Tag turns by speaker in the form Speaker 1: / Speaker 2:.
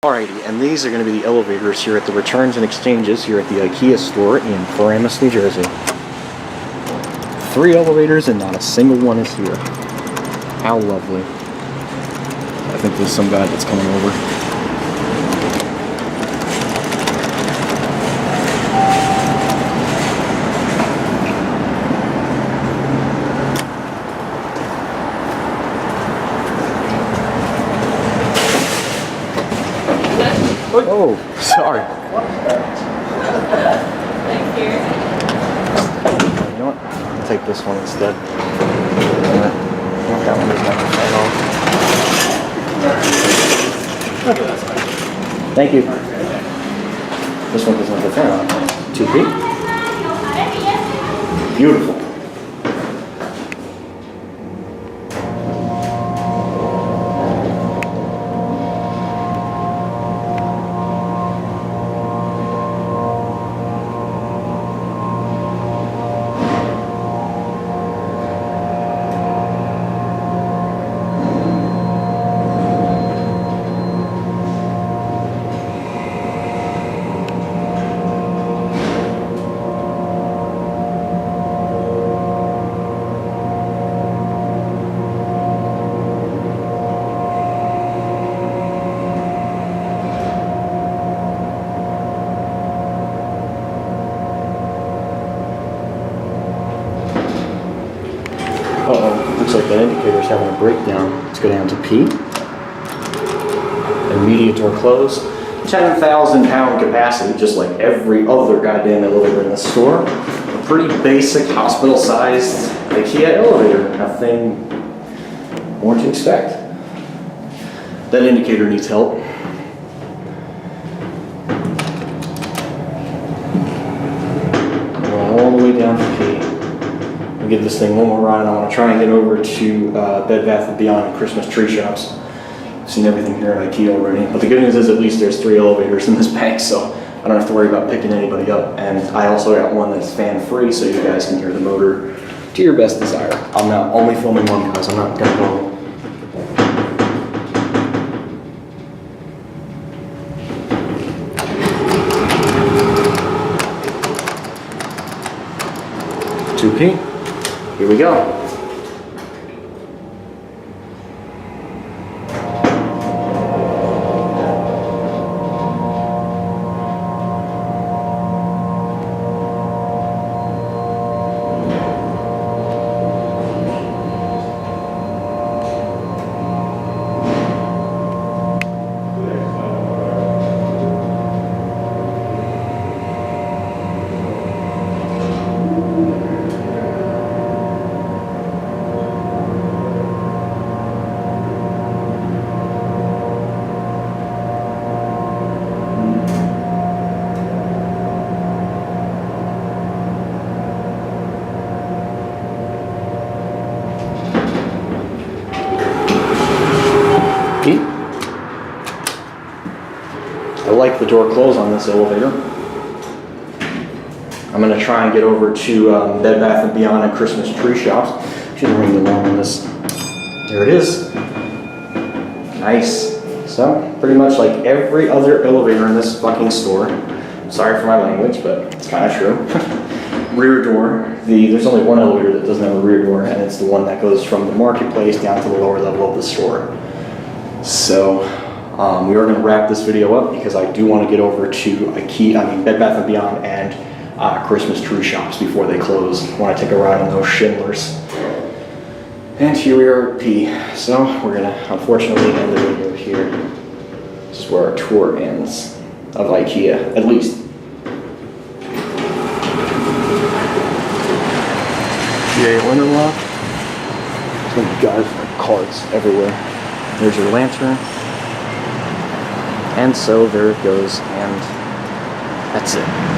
Speaker 1: Alrighty, and these are going to be the elevators here at the returns and exchanges here at the IKEA store in Paramus, New Jersey. 3 elevators and not a single one is here. How lovely. I think there's some guy that's coming over. Oh, sorry.
Speaker 2: Thank you.
Speaker 1: You know what? I'll take this one instead. That one doesn't have the fan on. Thank you. This one doesn't have the fan on. 2P? Beautiful. Uh-oh, looks like that indicator's having a breakdown. Let's go down to P. Immediate door close. 10,000 pound capacity, just like every other goddamn elevator in the store. A pretty basic hospital-sized IKEA elevator. Nothing more to expect. That indicator needs help. Going all the way down to P. Give this thing one more ride. I want to try and get over to Bed Bath & Beyond and Christmas tree shops. I've seen everything here at IKEA already. But the good news is at least there's 3 elevators in this bank, so I don't have to worry about picking anybody up. And I also got one that's fan-free, so you guys can hear the motor to your best desire. I'm not only filming one, guys. I'm not gonna go. 2P. Here we go. I like the door close on this elevator. I'm going to try and get over to Bed Bath & Beyond and Christmas tree shops. Shouldn't ring the alarm on this. There it is. Nice. So, pretty much like every other elevator in this fucking store. Sorry for my language, but it's kind of true. Rear door. There's only one elevator that doesn't have a rear door, and it's the one that goes from the marketplace down to the lower level of the store. So, we are going to wrap this video up because I do want to get over to Bed Bath & Beyond and Christmas tree shops before they close. I want to take a ride on those Schindlers. And here we are at P. So we're going to unfortunately end the video here. This is where our tour ends of IKEA, at least. GA interlock. Some guys with cards everywhere. There's your lantern. And so there it goes, and that's it.